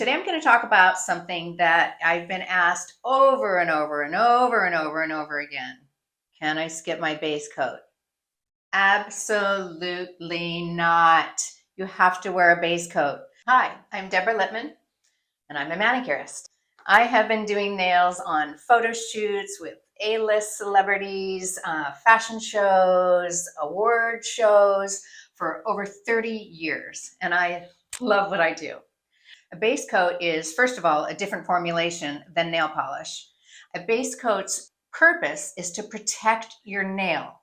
Today I'm going to talk about something that I've been asked over and over and over and over and over again. Can I skip my base coat? Absolutely not. You have to wear a base coat. Hi, I'm Deborah Lippmann, and I'm a manicurist. I have been doing nails on photo shoots with A-list celebrities, fashion shows, award shows for over 30 years, and I love what I do. A base coat is, first of all, a different formulation than nail polish. A base coat's purpose is to protect your nail,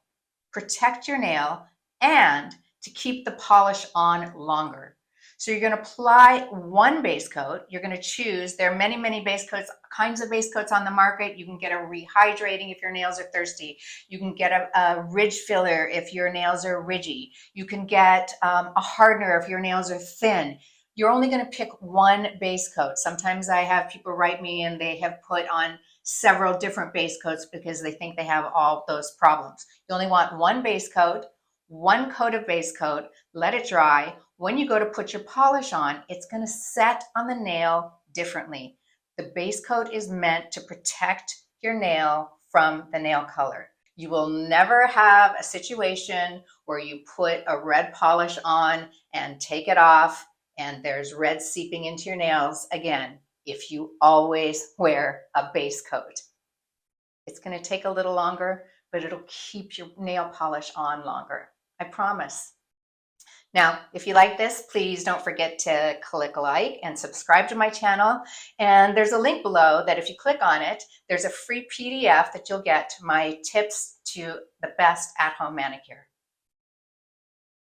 and to keep the polish on longer. So you're going to apply one base coat. You're going to choose, there are many, many base coats, kinds of base coats on the market. You can get a rehydrating if your nails are thirsty. You can get a ridge filler if your nails are ridgy. You can get a hardener if your nails are thin. You're only going to pick one base coat. Sometimes I have people write me and they have put on several different base coats because they think they have all those problems. You only want one base coat, one coat of base coat, let it dry. When you go to put your polish on, it's going to set on the nail differently. The base coat is meant to protect your nail from the nail color. You will never have a situation where you put a red polish on and take it off and there's red seeping into your nails again if you always wear a base coat. It's going to take a little longer, but it'll keep your nail polish on longer. I promise. Now, if you like this, please don't forget to click like and subscribe to my channel. And there's a link below that if you click on it, there's a free PDF that you'll get to my tips to the best at-home manicure.